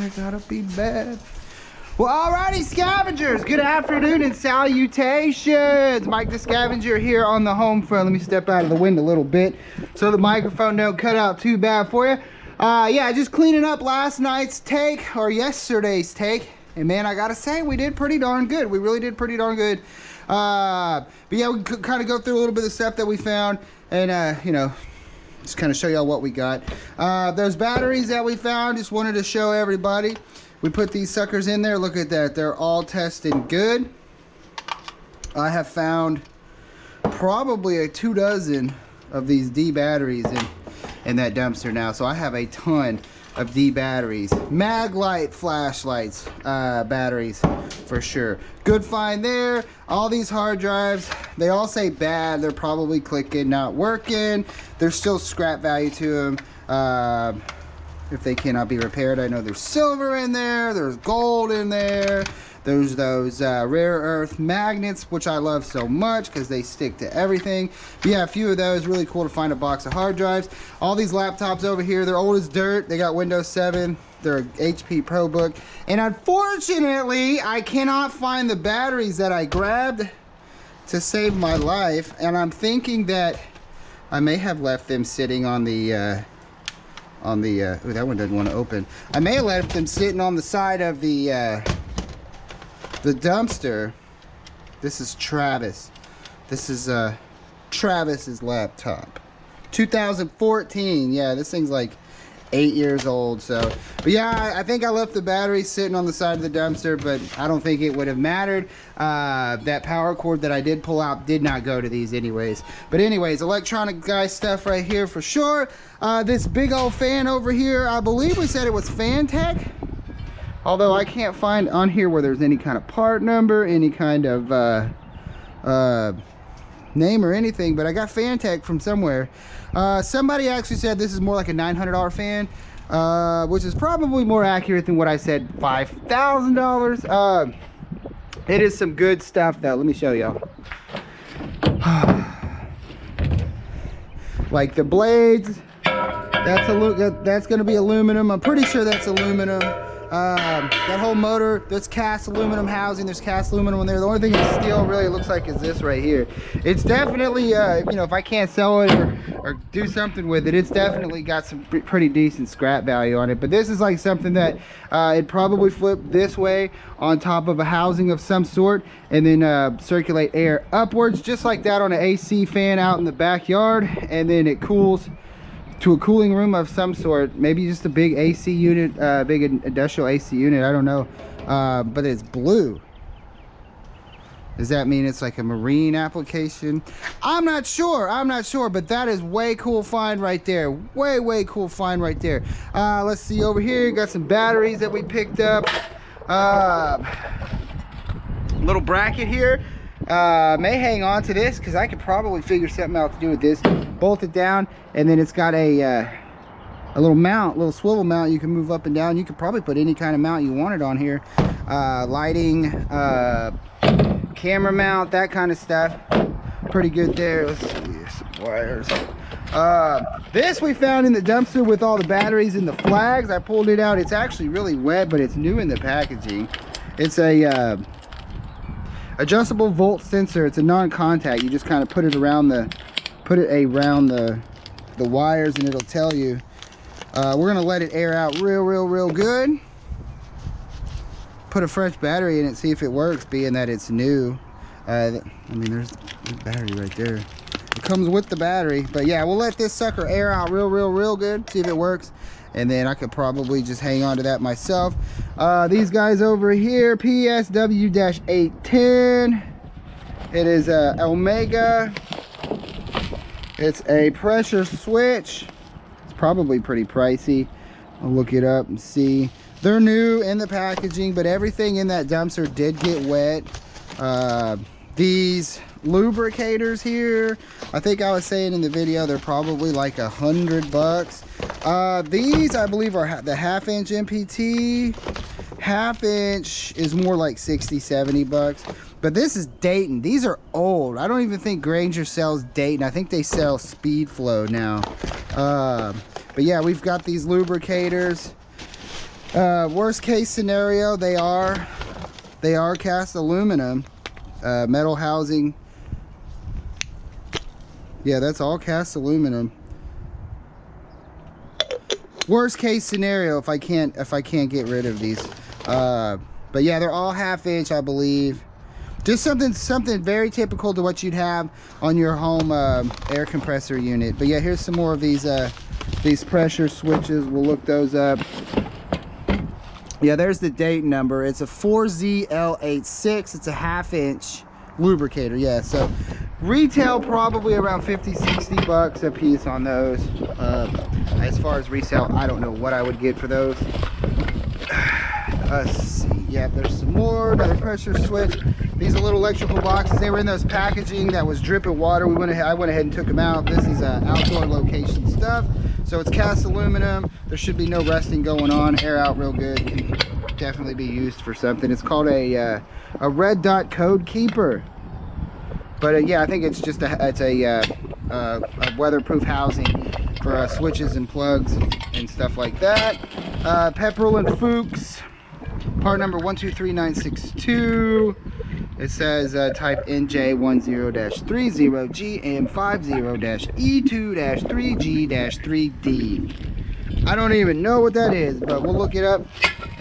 I gotta be bad. Well, alrighty, scavengers. Good afternoon and salutations. Mike the Scavenger here on the home front. Let me step out of the wind a little bit so the microphone don't cut out too bad for you. Yeah, just cleaning up last night's take, or yesterday's take. And man, I gotta say, we did pretty darn good. We really did pretty darn good. But yeah, we could kind of go through a little bit of the stuff that we found and, you know, just kind of show y'all what we got. Those batteries that we found, just wanted to show everybody. We put these suckers in there. Look at that. They're all tested good. I have found probably 24 of these D batteries in that dumpster now. So I have a ton of D batteries. Mag light flashlights batteries for sure. Good find there. All these hard drives, they all say bad. They're probably clicking, not working. There's still scrap value to them. If they cannot be repaired. I know there's silver in there, there's gold in there, there's those rare earth magnets, which I love so much because they stick to everything. But yeah, a few of those. Really cool to find a box of hard drives. All these laptops over here, they're old as dirt. They got Windows 7, they're HP ProBook, and unfortunately I cannot find the batteries that I grabbed to save my life, and I'm thinking that I may have left them sitting on the ooh, that one doesn't want to open. I may have left them sitting on the side of the dumpster. This is Travis. This is Travis's laptop. 2014. Yeah, this thing's like 8 years old. So, but yeah, I think I left the battery sitting on the side of the dumpster, but I don't think it would have mattered. That power cord that I did pull out did not go to these anyways. But anyways, electronic guy stuff right here for sure. This big old fan over here, I believe we said it was Fantech. Although I can't find on here where there's any kind of part number, any kind of name or anything, but I got Fantech from somewhere. Somebody actually said this is more like a $900 fan, which is probably more accurate than what I said, $5,000. It is some good stuff though. Let me show y'all. Like the blades, that's going to be aluminum. I'm pretty sure that's aluminum. That whole motor, that's cast aluminum housing. There's cast aluminum in there. The only thing that steel really looks like is this right here. It's definitely, you know, if I can't sell it or do something with it, it's definitely got some pretty decent scrap value on it. But this is like something that it'd probably flip this way on top of a housing of some sort and then circulate air upwards, just like that on an AC fan out in the backyard, and then it cools to a cooling room of some sort, maybe just a big AC unit, big industrial AC unit, I don't know. But it's blue. Does that mean it's like a marine application? I'm not sure, but that is way cool find right there. Way cool find right there. Let's see over here, got some batteries that we picked up. Little bracket here. May hang on to this because I could probably figure something out to do with this. Bolt it down, and then it's got a little mount, little swivel mount you can move up and down. You could probably put any kind of mount you wanted on here. Lighting, camera mount, that kind of stuff. Pretty good there. Let's see, some wires. This we found in the dumpster with all the batteries and the flags. I pulled it out. It's actually really wet, but it's new in the packaging. It's a adjustable volt sensor. It's a non-contact. You just kind of put it around the wires and it'll tell you. We're gonna let it air out real good. Put a fresh battery in it, see if it works, being that it's new. I mean, there's the battery right there. It comes with the battery, but yeah, we'll let this sucker air out real good, see if it works, and then I could probably just hang on to that myself. These guys over here, PSW-810. It is a Omega. It's a pressure switch. It's probably pretty pricey. I'll look it up and see. They're new in the packaging, but everything in that dumpster did get wet. These lubricators here, I think I was saying in the video, they're probably like $100. These I believe are the 1/2-inch MPT. 1/2 inch is more like 60-70 bucks. But this is Dayton. These are old. I don't even think Granger sells Dayton. I think they sell Speedflow now. But yeah, we've got these lubricators. Worst case scenario, they are cast aluminum, metal housing. Yeah, that's all cast aluminum. Worst case scenario, if I can't get rid of these. But yeah, they're all 1/2 inch, I believe. Just something very typical to what you'd have on your home air compressor unit. But yeah, here's some more of these pressure switches. We'll look those up. Yeah, there's the date number. It's a 4ZL86. It's a 1/2 inch lubricator. Yeah, so retail probably around 50-60 bucks a piece on those. As far as resale, I don't know what I would get for those. Let's see. Yeah, there's some more. Another pressure switch. These are little electrical boxes. They were in those packaging that was dripping water. I went ahead and took them out. This is outdoor location stuff. So it's cast aluminum. There should be no rusting going on. Air out real good. Can definitely be used for something. It's called a red dot code keeper. But yeah, I think it's just a weatherproof housing for switches and plugs and stuff like that. Pepperell and Fuchs, part number 123962. It says type NJ10-30GM50-E2-3G-3D. I don't even know what that is, but we'll look it up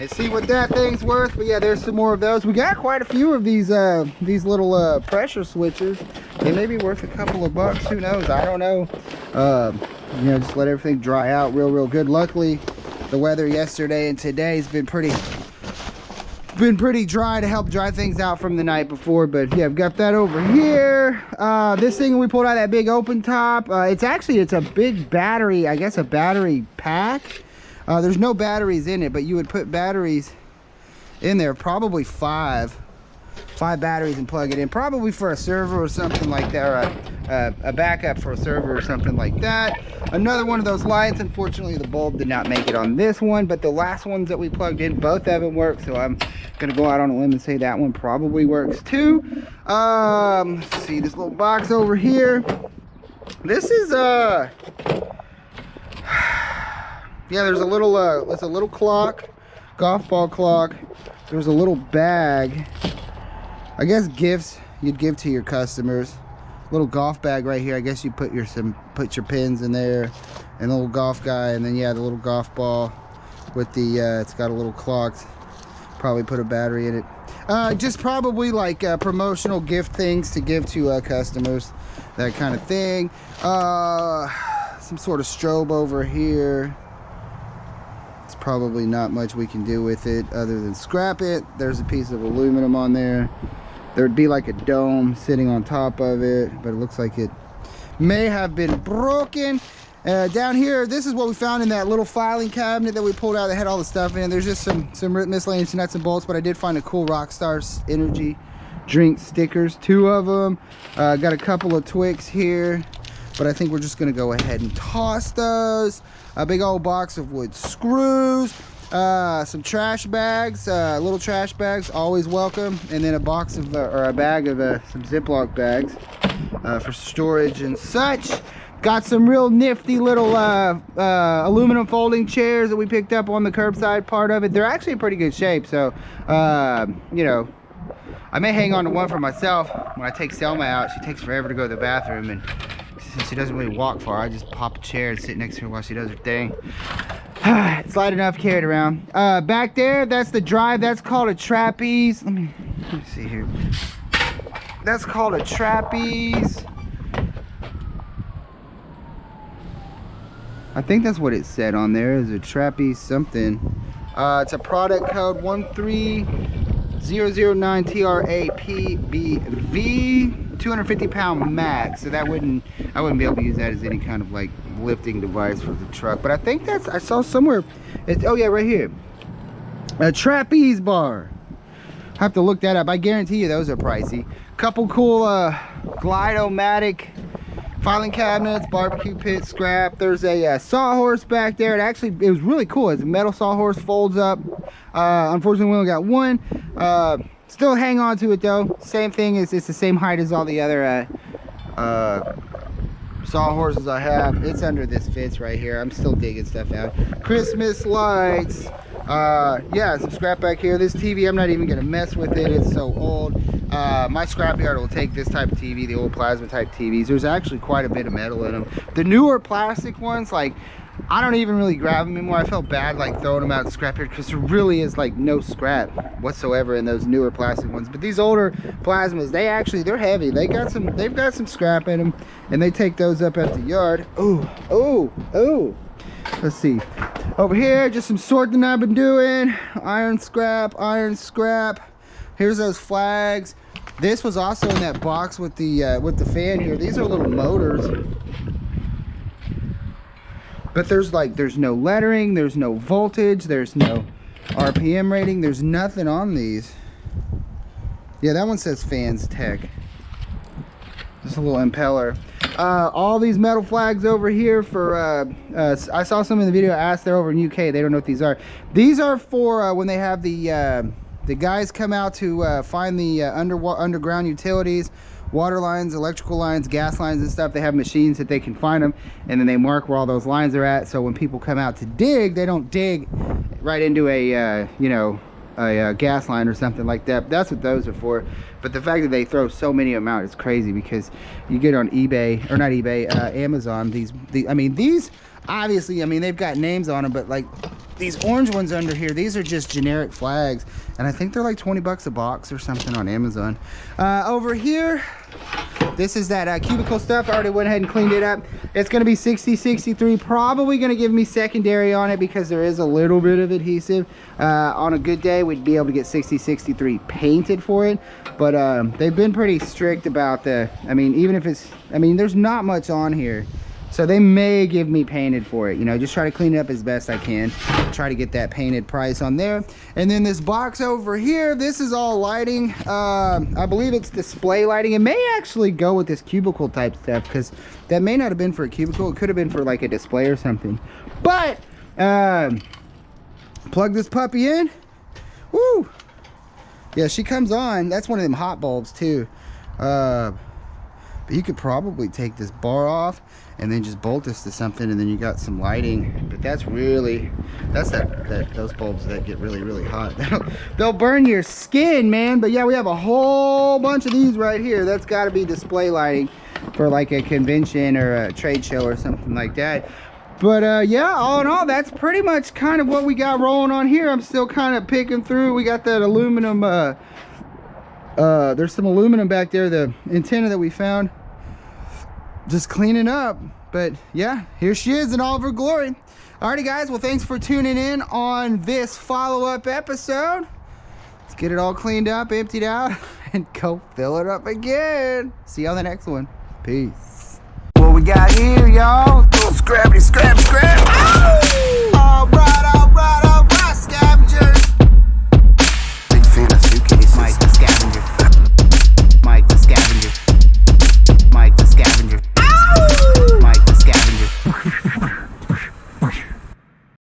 and see what that thing's worth. But yeah, there's some more of those. We got quite a few of these little pressure switches. They may be worth a couple of bucks. Who knows? I don't know. You know, just let everything dry out real good. Luckily, the weather yesterday and today's been pretty dry to help dry things out from the night before. But yeah, I've got that over here. This thing we pulled out of that big open top, it's a big battery, I guess a battery pack. There's no batteries in it, but you would put batteries in there, probably five batteries, and plug it in, probably for a server or something like that, or a backup for a server or something like that. Another one of those lights. Unfortunately, the bulb did not make it on this one, but the last ones that we plugged in, both of them work, so I'm gonna go out on a limb and say that one probably works too. Let's see this little box over here. This is yeah, there's a little it's a little clock, golf ball clock. There's a little bag, I guess gifts you'd give to your customers. Little golf bag right here. I guess you put your pins in there, and a little golf guy, and then yeah, the little golf ball with the it's got a little clock. Probably put a battery in it. Just probably like promotional gift things to give to customers, that kind of thing. Some sort of strobe over here. It's probably not much we can do with it other than scrap it. There's a piece of aluminum on there. There'd be like a dome sitting on top of it, but it looks like it may have been broken. Down here, this is what we found in that little filing cabinet that we pulled out that had all the stuff in. There's just some miscellaneous nuts and bolts, but I did find a cool Rockstar Energy drink stickers, 2 of them. Got a couple of Twix here, but I think we're just gonna go ahead and toss those. A big old box of wood screws. Some trash bags, little trash bags, always welcome, and then a box of or a bag of some Ziploc bags for storage and such. Got some real nifty little aluminum folding chairs that we picked up on the curbside part of it. They're actually in pretty good shape, so you know, I may hang on to one for myself. When I take Selma out, she takes forever to go to the bathroom, and since she doesn't really walk far, I just pop a chair and sit next to her while she does her thing. It's light enough, carry it around. Back there, that's the drive. That's called a trapeze. Let me see here. That's called a trapeze. I think that's what it said on there, is a trapeze something. It's a product code 13009TRAPBV, 250-pound max. So that I wouldn't be able to use that as any kind of like lifting device for the truck. But I think that's, I saw somewhere, it's, oh yeah, right here, a trapeze bar. I have to look that up. I guarantee you those are pricey. Couple cool Glide-O-Matic filing cabinets, barbecue pit, scrap. There's a sawhorse back there. It was really cool. It's a metal sawhorse, folds up. Unfortunately, we only got one. Still hang on to it though. Same thing, it's the same height as all the other sawhorses I have. It's under this fence right here. I'm still digging stuff out. Christmas lights. Yeah, some scrap back here. This TV, I'm not even gonna mess with it. It's so old. My scrapyard will take this type of TV, the old plasma type TVs. There's actually quite a bit of metal in them. The newer plastic ones, like, I don't even really grab them anymore. I felt bad like throwing them out the scrapyard because there really is like no scrap whatsoever in those newer plastic ones. But these older plasmas, they're heavy. They've got some scrap in them, and they take those up at the yard. Oh. Let's see. Over here, just some sorting I've been doing. Iron scrap. Here's those flags. This was also in that box with the fan here. These are little motors. But there's no lettering, there's no voltage, there's no RPM rating, there's nothing on these. Yeah, that one says fans tech. Just a little impeller. All these metal flags over here for, I saw some in the video, asked they're over in UK, they don't know what these are. These are for when they have the guys come out to find the underground utilities, water lines, electrical lines, gas lines and stuff. They have machines that they can find them, and then they mark where all those lines are at, so when people come out to dig, they don't dig right into a a gas line or something like that. That's what those are for. But the fact that they throw so many of them out is crazy, because you get on eBay, or not eBay, Amazon, these obviously, I mean, they've got names on them, but like these orange ones under here, these are just generic flags, and I think they're like 20 bucks a box or something on Amazon. Over here, this is that cubicle stuff. I already went ahead and cleaned it up. It's going to be 6063, probably going to give me secondary on it because there is a little bit of adhesive. On a good day, we'd be able to get 6063 painted for it, but they've been pretty strict about I mean, even if it's, I mean, there's not much on here, so they may give me painted for it. You know, just try to clean it up as best I can, try to get that painted price on there. And then this box over here, this is all lighting. I believe it's display lighting. It may actually go with this cubicle type stuff, because that may not have been for a cubicle. It could have been for like a display or something. But plug this puppy in. Woo! Yeah, she comes on. That's one of them hot bulbs too. But you could probably take this bar off and then just bolt this to something, and then you got some lighting. But that's those bulbs that get really hot. They'll burn your skin, man. But yeah, we have a whole bunch of these right here. That's got to be display lighting for like a convention or a trade show or something like that. But yeah, all in all, that's pretty much kind of what we got rolling on here. I'm still kind of picking through. We got that aluminum, there's some aluminum back there, the antenna that we found. Just cleaning up. But yeah, here she is in all of her glory. Alrighty guys, well, thanks for tuning in on this follow-up episode. Let's get it all cleaned up, emptied out, and go fill it up again. See you on the next one. Peace. What we got here, y'all? Scrappity scrap.